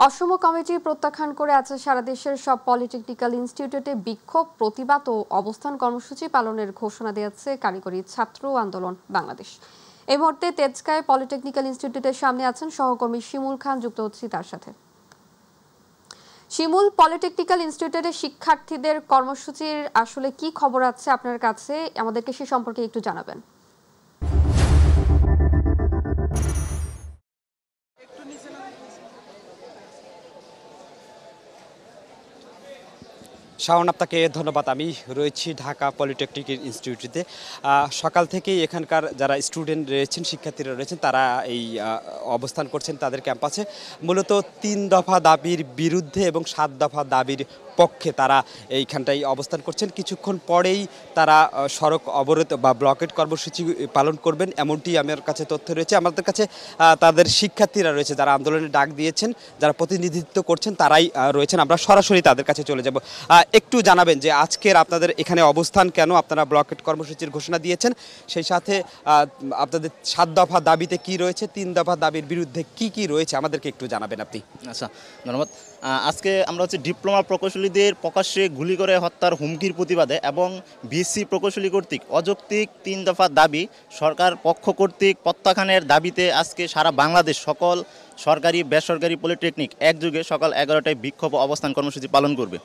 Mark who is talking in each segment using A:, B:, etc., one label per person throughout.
A: অসম committee প্রত্যাখ্যান করে আছে সারা দেশের সব পলিটেকনিক্যাল ইনস্টিটিউটে বিক্ষোভ, প্রতিবাদ ও অবস্থান কর্মসূচি পালনের ঘোষণা দিয়েছে কারিগরি ছাত্র আন্দোলন বাংলাদেশ। এই মুহূর্তে তেজগাঁও পলিটেকনিক্যাল ইনস্টিটিউটের সামনে আছেন সহকর্মী শিমুল খান, যুক্ত হচ্ছি তার সাথে। শিমুল, পলিটেকনিক্যাল ইনস্টিটিউটের শিক্ষার্থীদের কর্মসূচির আসলে কি খবর আছে আপনার কাছে, আমাদেরকে সে সম্পর্কে একটু জানাবেন।
B: শাওন, আপনাকে ধন্যবাদ। আমি রয়েছি ঢাকা পলিটেকনিক ইনস্টিটিউটে। সকাল থেকেই এখানকার যারা স্টুডেন্ট রয়েছেন, শিক্ষার্থীরা রয়েছেন, তারা এই অবস্থান করছেন তাদের ক্যাম্পাসে। মূলত 3 দফা দাবির বিরুদ্ধে এবং 7 দফা দাবির পক্ষে তারা এইখানটাই অবস্থান করছেন। কিছুক্ষণ পরেই তারা সড়ক অবরোধ বা ব্লকেট কর্মসূচি পালন করবেন, এমনটি আমার কাছে তথ্য রয়েছে। আমাদের কাছে তাদের শিক্ষার্থীরা রয়েছে যারা আন্দোলনের ডাক দিয়েছেন, যারা প্রতিনিধিত্ব করছেন, তারাই রয়েছেন। আমরা সরাসরি তাদের কাছে চলে যাব। একটু জানাবেন যে আজকের আপনাদের এখানে অবস্থান কেন, আপনারা ব্লকেট কর্মসূচির ঘোষণা দিয়েছেন, সেই সাথে আপনাদের 7 দফা দাবিতে কি রয়েছে, 3 দফা দাবির বিরুদ্ধে কি কি রয়েছে, আমাদেরকে একটু জানাবেন আপনি।
C: আচ্ছা, ধন্যবাদ। আজকে আমরা ডিপ্লোমা প্রকৌশলীদের প্রকাশ্যে গুলি করে হত্যার হুমকির প্রতিবাদে এবং বিসি প্রকৌশলী কর্তৃক অযৌক্তিক 3 দফা দাবি সরকার পক্ষ কর্তৃক প্রত্যাখ্যানের দাবিতে আজকে সারা বাংলাদেশ সকল সরকারি বেসরকারি পলিটেকনিক একযোগে সকাল 11টায় বিক্ষোভ অবস্থান কর্মসূচি পালন করবে।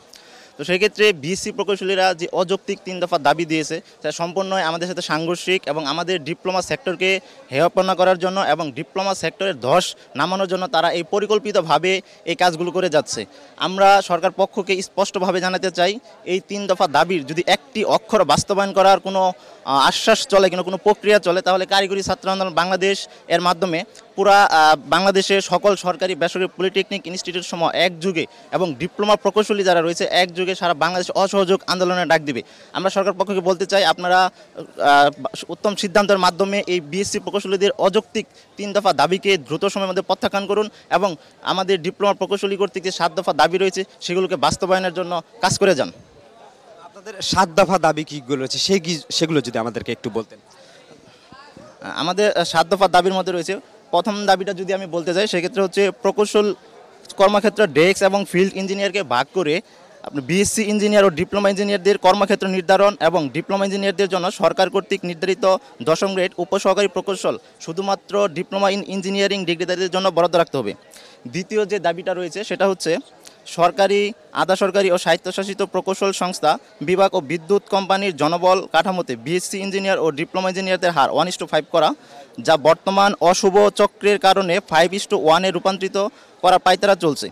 C: তো সেই ক্ষেত্রে বিসি প্রকৌশলীরা যে অযৌক্তিক 3 দফা দাবি দিয়েছে তা সম্পূর্ণই আমাদের সাথে সাংঘর্ষিক এবং আমাদের ডিপ্লোমা সেক্টরকে হেয়পনা করার জন্য এবং ডিপ্লোমা সেক্টরের ধস নামানোর জন্য তারা এই পরিকল্পিতভাবে এই কাজগুলো করে যাচ্ছে। আমরা সরকার পক্ষকে স্পষ্টভাবে জানাতে চাই, এই 3 দফা দাবির যদি একটি অক্ষর বাস্তবায়ন করার কোনো আশ্বাস চলে, কোনো প্রক্রিয়া চলে, তাহলে কারিগরি ছাত্র আন্দোলন বাংলাদেশ এর মাধ্যমে পুরা বাংলাদেশের সকল সরকারি বেসরকারি পলিটেকনিক ইনস্টিটিউট সমূহ একযুগে এবং ডিপ্লোমা প্রকৌশলী যারা রয়েছে একযুগে সারা বাংলাদেশ অসহযোগ আন্দোলনের ডাক দিবে। আমরা সরকার পক্ষকে বলতে চাই, আপনারা উত্তম সিদ্ধান্তের মাধ্যমে এই বিএসসি প্রকৌশলীদের অযৌক্তিক 3 দফা দাবিকে দ্রুত সময়ের মধ্যে প্রত্যাখ্যান করুন এবং আমাদের ডিপ্লোমা প্রকৌশলী কর্তৃক যে 7 দফা দাবি রয়েছে সেগুলোকে বাস্তবায়নের জন্য কাজ করে যান।
B: আপনাদের 7 দফা দাবি কীগুলো রয়েছে সেগুলো যদি আমাদেরকে একটু বলতেন।
C: আমাদের 7 দফা দাবির মধ্যে রয়েছে, প্রথম দাবিটা যদি আমি বলতে চাই সেক্ষেত্রে হচ্ছে প্রকৌশল কর্মক্ষেত্র ডেস্ক এবং ফিল্ড ইঞ্জিনিয়ারকে ভাগ করে আপনার বিএসসি ইঞ্জিনিয়ার ও ডিপ্লোমা ইঞ্জিনিয়ারদের কর্মক্ষেত্র নির্ধারণ এবং ডিপ্লোমা ইঞ্জিনিয়ারদের জন্য সরকার কর্তৃক নির্ধারিত 10ম গ্রেড উপসহকারী প্রকৌশল শুধুমাত্র ডিপ্লোমা ইন ইঞ্জিনিয়ারিং ডিগ্রিধারীদের জন্য বরাদ্দ রাখতে হবে। দ্বিতীয় যে দাবিটা রয়েছে সেটা হচ্ছে সরকারি, আধা সরকারি ও স্বায়ত্তশাসিত প্রকৌশল সংস্থা, বিভাগ ও বিদ্যুৎ কোম্পানির জনবল কাঠামোতে বিএসসি ইঞ্জিনিয়ার ও ডিপ্লোমা ইঞ্জিনিয়ারদের হার 1:5 করা, যা বর্তমান অশুভ চক্রের কারণে 5:1-এ রূপান্তরিত করার পায়তারা চলছে।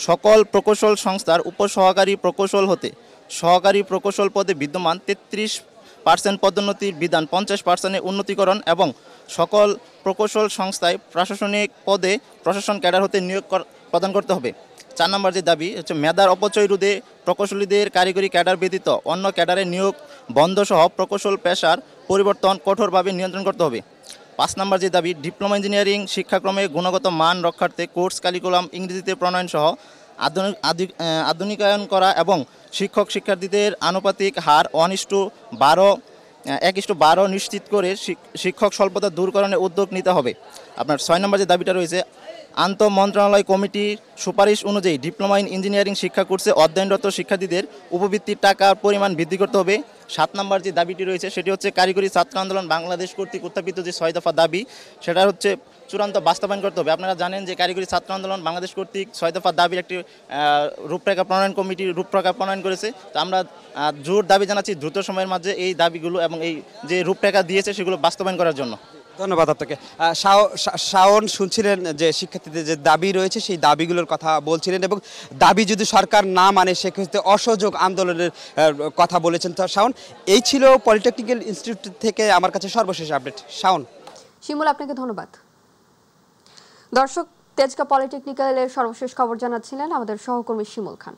C: সকল প্রকৌশল সংস্থার উপসহকারী প্রকৌশল হতে সহকারী প্রকৌশল পদে বিদ্যমান 33% পদোন্নতির বিধান 50%-এ উন্নতিকরণ এবং সকল প্রকৌশল সংস্থায় প্রশাসনিক পদে প্রশাসন ক্যাডার হতে নিয়োগ প্রদান করতে হবে। 4 নম্বর যে দাবি হচ্ছে মেধার অপচয় রোধে প্রকৌশলীদের কারিগরি ক্যাডার ব্যতীত অন্য ক্যাডারে নিয়োগ বন্ধসহ প্রকৌশল পেশার পরিবর্তন কঠোরভাবে নিয়ন্ত্রণ করতে হবে। 5 নম্বর যে দাবি ডিপ্লোমা ইঞ্জিনিয়ারিং শিক্ষাক্রমে গুণগত মান রক্ষার্থে কোর্স কারিকুলাম ইংরেজিতে প্রণয়ন সহ আধুনিকায়ন করা এবং শিক্ষক শিক্ষার্থীদের আনুপাতিক হার 1:12 নিশ্চিত করে শিক্ষক স্বল্পতা দূরকরণের উদ্যোগ নিতে হবে। আপনার 6 নম্বর যে দাবিটা রয়েছে আন্তঃ মন্ত্রণালয় কমিটির সুপারিশ অনুযায়ী ডিপ্লোমা ইন ইঞ্জিনিয়ারিং শিক্ষা কোর্সে অধ্যয়নরত শিক্ষার্থীদের উপবৃত্তির টাকার পরিমাণ বৃদ্ধি করতে হবে। 7 নম্বর যে দাবিটি রয়েছে সেটি হচ্ছে কারিগরি ছাত্র আন্দোলন বাংলাদেশ কর্তৃক উত্থাপিত যে 6 দফা দাবি সেটা হচ্ছে চূড়ান্ত বাস্তবায়ন করতে হবে। আপনারা জানেন যে কারিগরি ছাত্র আন্দোলন বাংলাদেশ কর্তৃক 6 দফা দাবির একটি রূপরেখা প্রণয়ন কমিটির রূপরেখা প্রণয়ন করেছে। তো আমরা জোর দাবি জানাচ্ছি দ্রুত সময়ের মাঝে এই দাবিগুলো এবং এই যে রূপরেখা দিয়েছে সেগুলো বাস্তবায়ন করার জন্য।
B: ধন্যবাদ আপনাকে। শাওন, শুনছিলেন যে শিক্ষার্থীদের যে দাবি রয়েছে সেই দাবিগুলোর কথা বলছিলেন এবং দাবি যদি সরকার না মানে সেক্ষেত্রে অসহযোগ আন্দোলনের কথা বলেছেন। তো শাওন, এই ছিল পলিটেকনিক্যাল ইনস্টিটিউট থেকে আমার কাছে সর্বশেষ আপডেট। শাওন।
A: শিমুল, আপনাকে ধন্যবাদ। দর্শক, তেজগাঁও পলিটেকনিক্যালের সর্বশেষ খবর জানাচ্ছিলেন আমাদের সহকর্মী শিমুল খান।